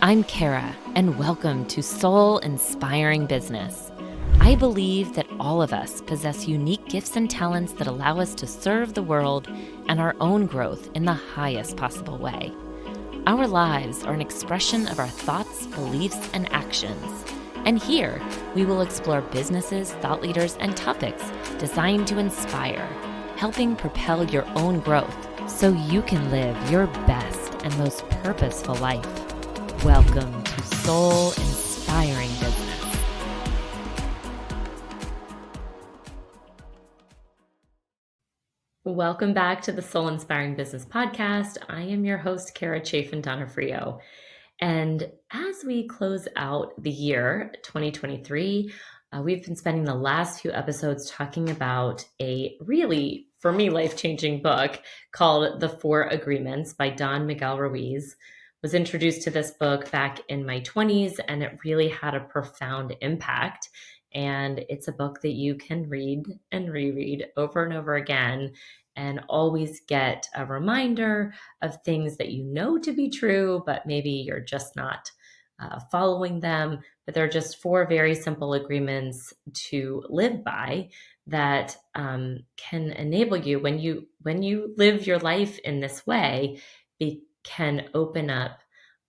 I'm Kara, and welcome to Soul Inspiring Business. I believe that all of us possess unique gifts and talents that allow us to serve the world and our own growth in the highest possible way. Our lives are an expression of our thoughts, beliefs, and actions. And here, we will explore businesses, thought leaders, and topics designed to inspire, helping propel your own growth so you can live your best and most purposeful life. Welcome to Soul Inspiring Business. Welcome back to the Soul Inspiring Business Podcast. I am your host, Kara Chafin-Donofrio. And as we close out the year 2023, we've been spending the last few episodes talking about a really, for me, life-changing book called The 4 Agreements by Don Miguel Ruiz. Was introduced to this book back in my 20s, and it really had a profound impact. And it's a book that you can read and reread over and over again and always get a reminder of things that you know to be true, but maybe you're just not following them. But they're just 4 very simple agreements to live by that can enable you when you live your life in this way, can open up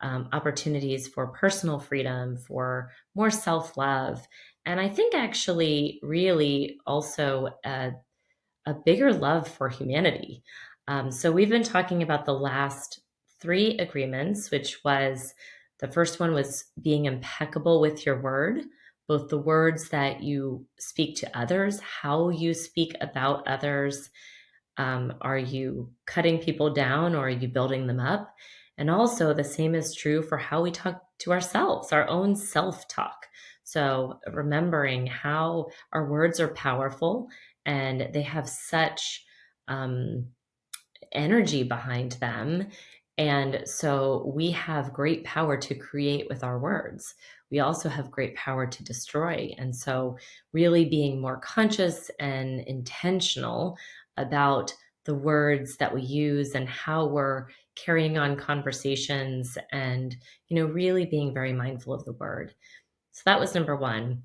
opportunities for personal freedom, for more self-love, and I think actually really also a bigger love for humanity. So we've been talking about the last 3 agreements, which was the first one was being impeccable with your word, both the words that you speak to others, how you speak about others. Are you cutting people down or are you building them up? And also the same is true for how we talk to ourselves, our own self-talk. So remembering how our words are powerful and they have such energy behind them. And so we have great power to create with our words. We also have great power to destroy. And so really being more conscious and intentional about the words that we use and how we're carrying on conversations and, really being very mindful of the word. So that was number 1.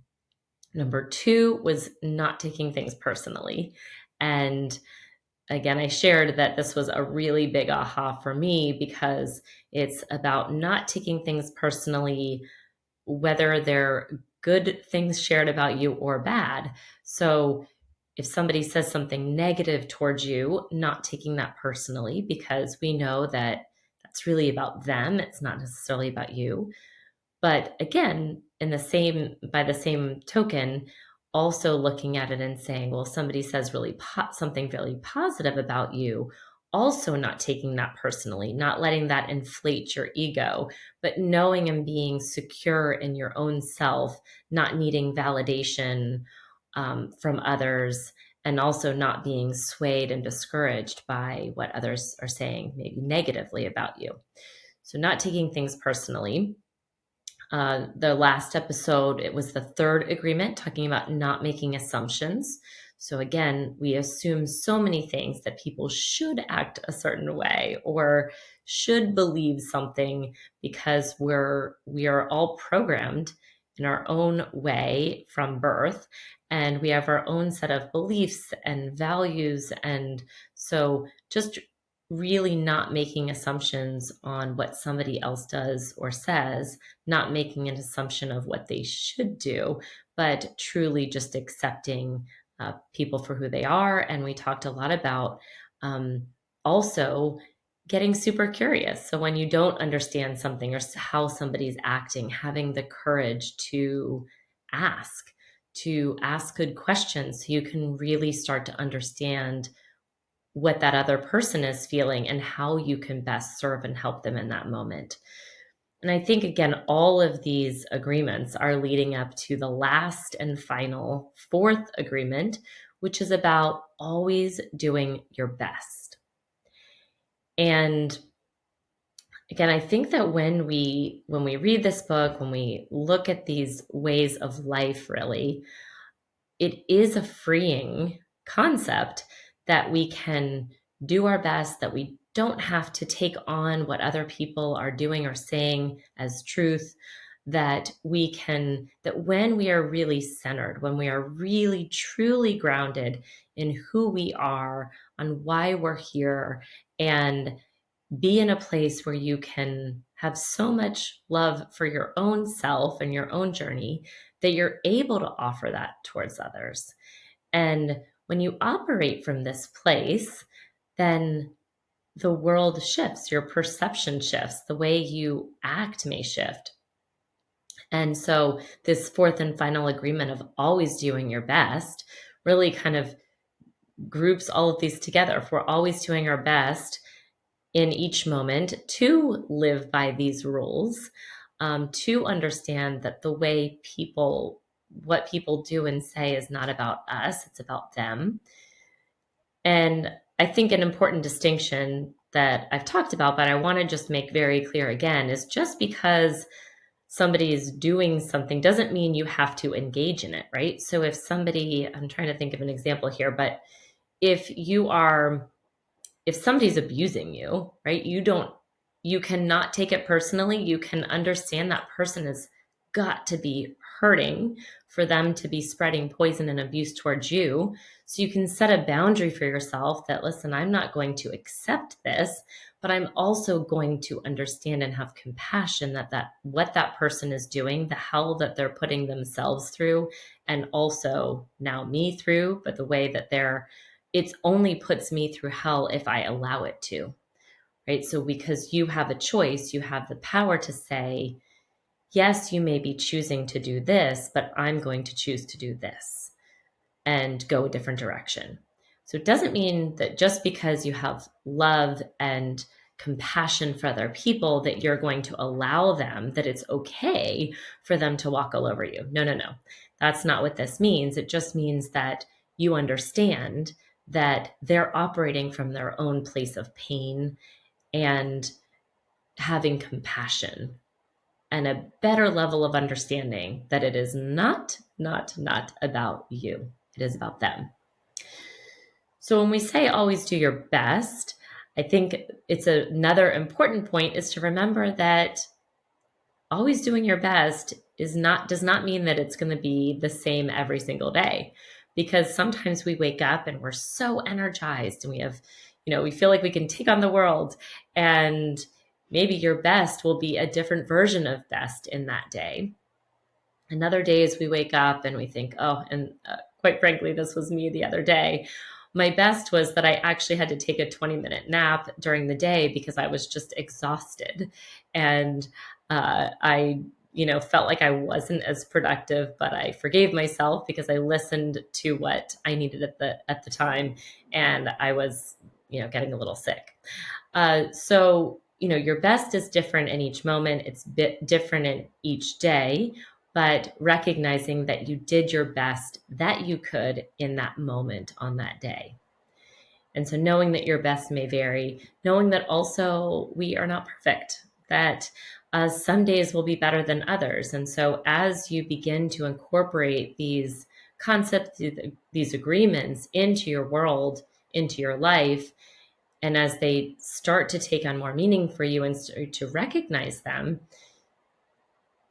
Number 2 was not taking things personally. And again, I shared that this was a really big aha for me because it's about not taking things personally, whether they're good things shared about you or bad. So if somebody says something negative towards you, not taking that personally, because we know that that's really about them. It's not necessarily about you. But again, by the same token, also looking at it and saying, well, somebody says something really positive about you, also not taking that personally, not letting that inflate your ego, but knowing and being secure in your own self, not needing validation from others, and also not being swayed and discouraged by what others are saying, maybe negatively about you. So not taking things personally. The last episode, it was the 3rd agreement, talking about not making assumptions. So again, we assume so many things that people should act a certain way or should believe something because we are all programmed in our own way from birth, and we have our own set of beliefs and values. And so just really not making assumptions on what somebody else does or says, not making an assumption of what they should do, but truly just accepting people for who they are. And we talked a lot about also getting super curious. So when you don't understand something or how somebody's acting, having the courage to ask good questions so you can really start to understand what that other person is feeling and how you can best serve and help them in that moment. And I think, again, all of these agreements are leading up to the last and final 4th agreement, which is about always doing your best. And again, I think that when we read this book, when we look at these ways of life, really, it is a freeing concept that we can do our best, that we don't have to take on what other people are doing or saying as truth, that when we are really centered, when we are really truly grounded in who we are, on why we're here, and be in a place where you can have so much love for your own self and your own journey that you're able to offer that towards others. And when you operate from this place, then the world shifts, your perception shifts, the way you act may shift. And so, this fourth and final agreement of always doing your best really kind of groups all of these together. If we're always doing our best in each moment to live by these rules, to understand that what people do and say is not about us, it's about them. And I think an important distinction that I've talked about, but I want to just make very clear again, is just because somebody is doing something doesn't mean you have to engage in it, right? So I'm trying to think of an example here, but if you are if somebody's abusing you, right, you cannot take it personally. You can understand that person has got to be hurting for them to be spreading poison and abuse towards you. So you can set a boundary for yourself that, listen, I'm not going to accept this, but I'm also going to understand and have compassion that what that person is doing, the hell that they're putting themselves through, and also now me through, but the way that it only puts me through hell if I allow it to, right? So because you have a choice, you have the power to say, yes, you may be choosing to do this, but I'm going to choose to do this and go a different direction. So it doesn't mean that just because you have love and compassion for other people that you're going to allow them, that it's okay for them to walk all over you. No, no, no. That's not what this means. It just means that you understand that they're operating from their own place of pain and having compassion and a better level of understanding that it is not about you. It is about them. So when we say always do your best, I think it's another important point is to remember that always doing your best does not mean that it's going to be the same every single day, because sometimes we wake up and we're so energized and we feel like we can take on the world, and maybe your best will be a different version of best in that day. And other days we wake up and we think, quite frankly, this was me the other day. My best was that I actually had to take a 20-minute nap during the day because I was just exhausted. And I felt like I wasn't as productive, but I forgave myself because I listened to what I needed at the time. And I was, getting a little sick. So your best is different in each moment. It's different in each day, but recognizing that you did your best that you could in that moment on that day. And so knowing that your best may vary, knowing that also we are not perfect, that some days will be better than others. And so as you begin to incorporate these concepts, these agreements into your world, into your life, and as they start to take on more meaning for you and start to recognize them,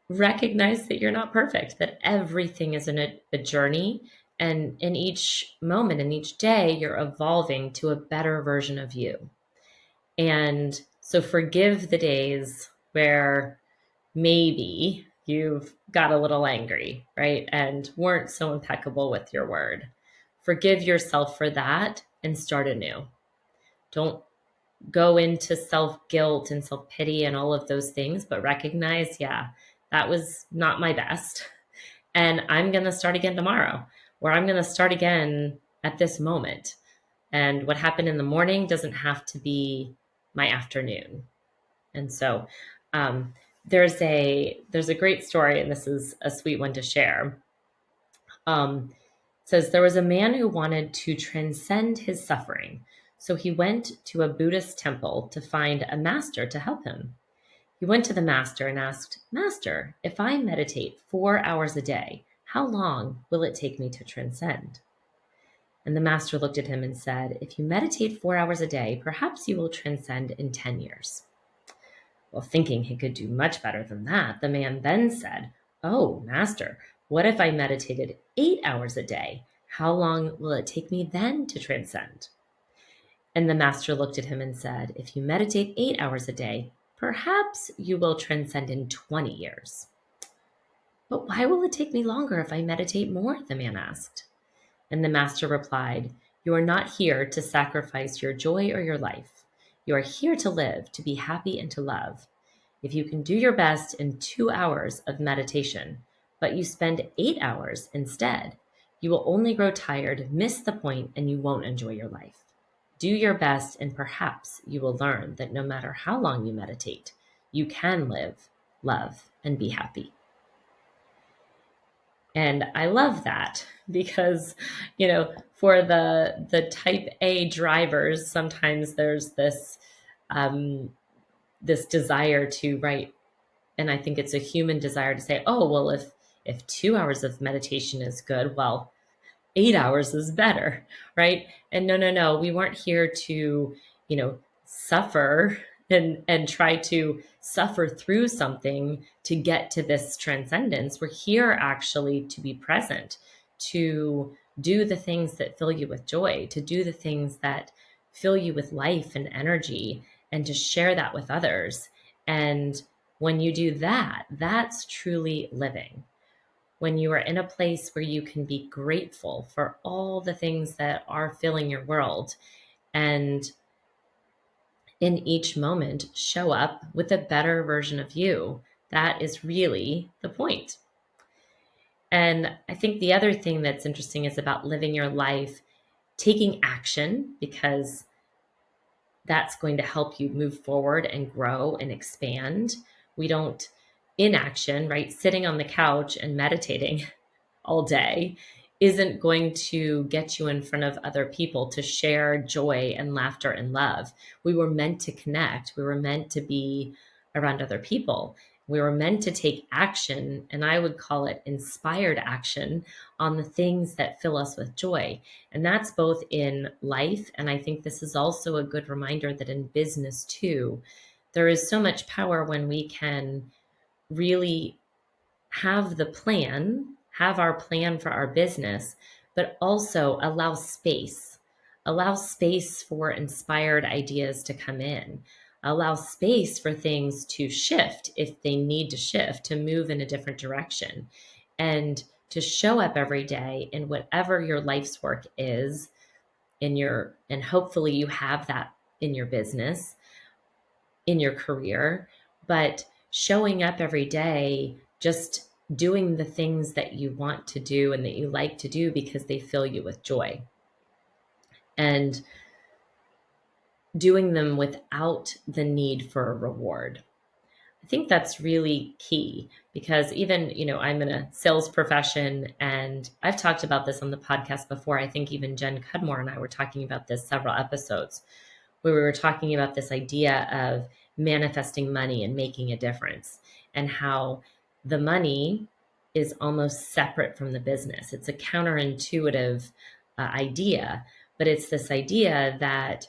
recognize that you're not perfect, that everything is in a journey. And in each moment, in each day, you're evolving to a better version of you. And so forgive the days where maybe you've got a little angry, right? And weren't so impeccable with your word. Forgive yourself for that and start anew. Don't go into self-guilt and self-pity and all of those things, but recognize, that was not my best. And I'm going to start again tomorrow, or I'm going to start again at this moment. And what happened in the morning doesn't have to be my afternoon. And so there's a great story, and this is a sweet one to share. It says, there was a man who wanted to transcend his suffering. So he went to a Buddhist temple to find a master to help him. He went to the master and asked, "Master, if I meditate 4 hours a day, how long will it take me to transcend?" And the master looked at him and said, "If you meditate 4 hours a day, perhaps you will transcend in 10 years. Well, thinking he could do much better than that, the man then said, "Oh, master, what if I meditated 8 hours a day? How long will it take me then to transcend?" And the master looked at him and said, "If you meditate 8 hours a day, perhaps you will transcend in 20 years. "But why will it take me longer if I meditate more?" the man asked. And the master replied, "You are not here to sacrifice your joy or your life. You are here to live, to be happy, and to love. If you can do your best in 2 hours of meditation, but you spend 8 hours instead, you will only grow tired, miss the point, and you won't enjoy your life. Do your best, and perhaps you will learn that no matter how long you meditate, you can live, love, and be happy." And I love that because, for the type A drivers, sometimes there's um, this desire to write, and I think it's a human desire to say, "Oh, well, if 2 hours of meditation is good, well, 8 hours is better," right? And no, no, no, we weren't here to, suffer and try to suffer through something to get to this transcendence. We're here actually to be present, to do the things that fill you with joy, to do the things that fill you with life and energy, and to share that with others. And when you do that, that's truly living. When you are in a place where you can be grateful for all the things that are filling your world, and in each moment show up with a better version of you. That is really the point. And I think the other thing that's interesting is about living your life, taking action, because that's going to help you move forward and grow and expand. We don't, inaction, right? Sitting on the couch and meditating all day isn't going to get you in front of other people to share joy and laughter and love. We were meant to connect. We were meant to be around other people. We were meant to take action, and I would call it inspired action, on the things that fill us with joy. And that's both in life, and I think this is also a good reminder that in business too, there is so much power when we can really have our plan for our business, but also allow space for inspired ideas to come in, allow space for things to shift if they need to shift, to move in a different direction, and to show up every day in whatever your life's work is and hopefully you have that in your business, in your career, but showing up every day, just doing the things that you want to do and that you like to do because they fill you with joy, and doing them without the need for a reward. I think that's really key because even, I'm in a sales profession, and I've talked about this on the podcast before. I think even Jen Cudmore and I were talking about this several episodes, where we were talking about this idea of manifesting money and making a difference, and how the money is almost separate from the business. It's a counterintuitive idea, but it's this idea that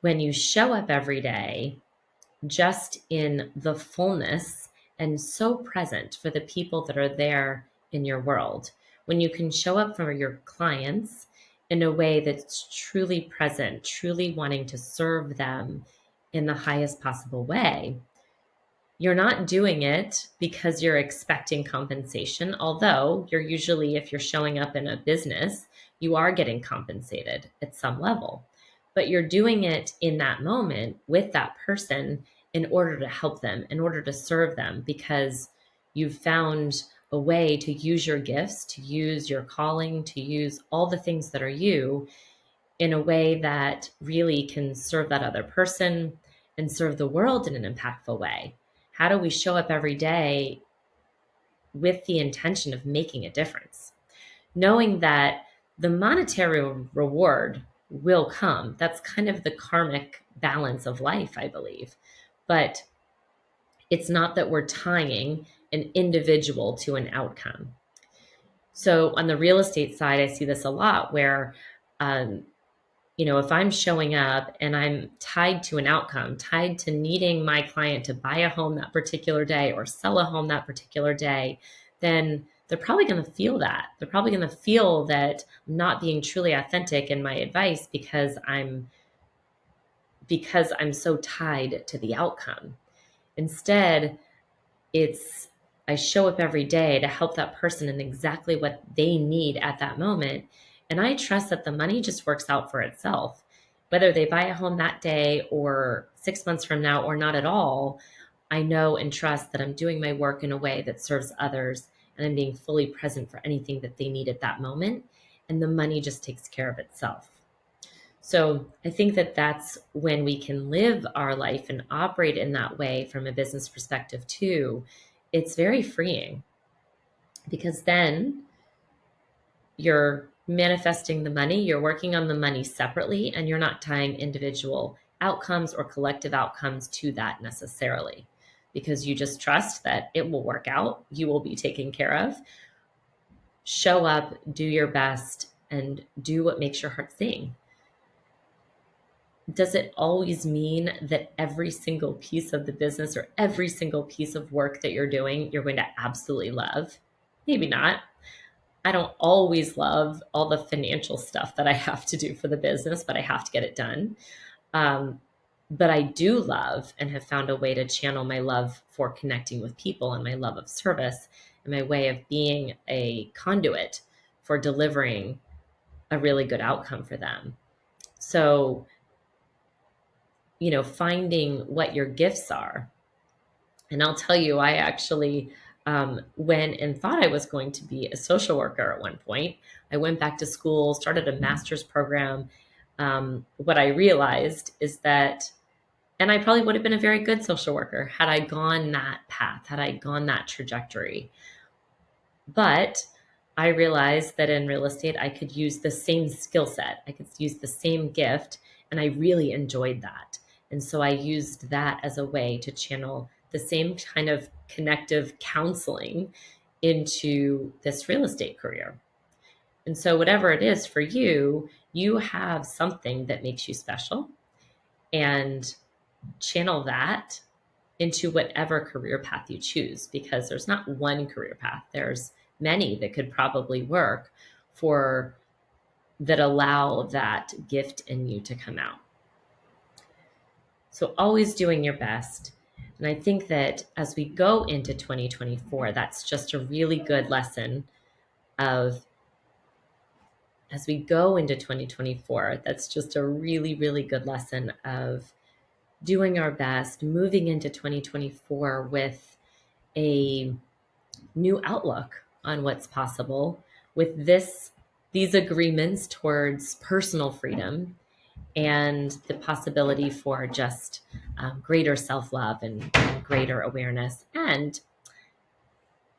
when you show up every day just in the fullness and so present for the people that are there in your world, when you can show up for your clients in a way that's truly present, truly wanting to serve them in the highest possible way, you're not doing it because you're expecting compensation, although you're usually, if you're showing up in a business, you are getting compensated at some level. But you're doing it in that moment with that person in order to help them, in order to serve them, because you've found a way to use your gifts, to use your calling, to use all the things that are you in a way that really can serve that other person and serve the world in an impactful way. How do we show up every day with the intention of making a difference? Knowing that the monetary reward will come. That's kind of the karmic balance of life, I believe. But it's not that we're tying an individual to an outcome. So on the real estate side, I see this a lot where Um, if I'm showing up and I'm tied to an outcome, tied to needing my client to buy a home that particular day or sell a home that particular day, then they're probably going to feel that. They're probably going to feel that I'm not being truly authentic in my advice because I'm so tied to the outcome. Instead, I show up every day to help that person in exactly what they need at that moment. And I trust that the money just works out for itself. Whether they buy a home that day or 6 months from now or not at all, I know and trust that I'm doing my work in a way that serves others and I'm being fully present for anything that they need at that moment. And the money just takes care of itself. So I think that that's when we can live our life and operate in that way from a business perspective too. It's very freeing because then you're manifesting the money, you're working on the money separately, and you're not tying individual outcomes or collective outcomes to that necessarily, because you just trust that it will work out, you will be taken care of. Show up, do your best, and do what makes your heart sing. Does it always mean that every single piece of the business or every single piece of work that you're doing, you're going to absolutely love? Maybe not. I don't always love all the financial stuff that I have to do for the business, but I have to get it done. But I do love and have found a way to channel my love for connecting with people and my love of service and my way of being a conduit for delivering a really good outcome for them. So, finding what your gifts are. And I'll tell you, I actually went and thought I was going to be a social worker at one point. I went back to school, started a master's program. What I realized is that, and I probably would have been a very good social worker had I gone that path, had I gone that trajectory. But I realized that in real estate, I could use the same skill set. I could use the same gift, and I really enjoyed that. And so I used that as a way to channel the same kind of connective counseling into this real estate career. And so whatever it is for you, you have something that makes you special, and channel that into whatever career path you choose, because there's not one career path. There's many that could probably work that allow that gift in you to come out. So always doing your best. And I think that as we go into 2024, that's just a really good lesson as we go into 2024, that's just a really, really good lesson of doing our best, moving into 2024 with a new outlook on what's possible, with these agreements towards personal freedom and the possibility for just greater self-love and greater awareness. And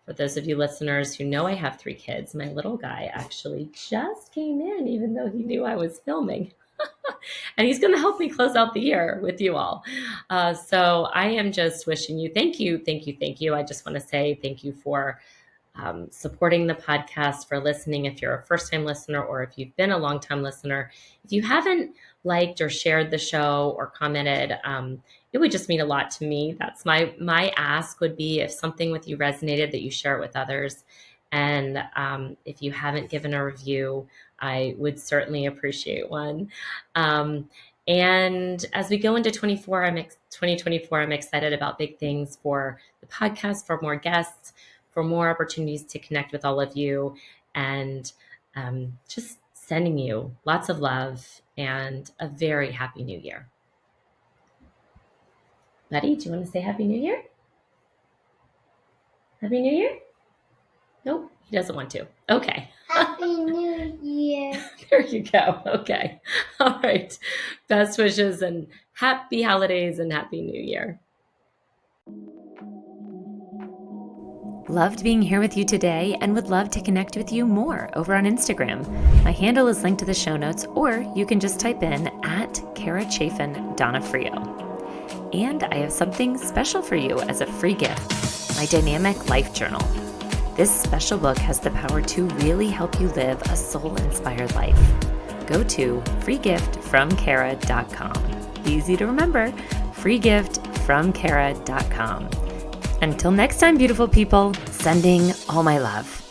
for those of you listeners who know I have 3 kids, my little guy actually just came in, even though he knew I was filming. And he's going to help me close out the year with you all. So I am just wishing you thank you. I just want to say thank you for supporting the podcast, for listening. If you're a first-time listener or if you've been a long-time listener, if you haven't liked or shared the show or commented, it would just mean a lot to me. That's my ask would be, if something with you resonated, that you share it with others. And if you haven't given a review, I would certainly appreciate one. And as we go into 2024, I'm excited about big things for the podcast, for more guests, for more opportunities to connect with all of you, and just sending you lots of love and a very happy new year. Buddy, do you want to say Happy New Year? Happy New Year? Nope, he doesn't want to. Okay. Happy New Year. There you go. Okay. All right. Best wishes and happy holidays and Happy New Year. Loved being here with you today and would love to connect with you more over on Instagram. My handle is linked to the show notes, or you can just type in @KaraChafin_Donafrio. And I have something special for you as a free gift, my Dynamic Life Journal. This special book has the power to really help you live a soul-inspired life. go to freegiftfromkara.com. Easy to remember, freegiftfromkara.com. Until next time, beautiful people, sending all my love.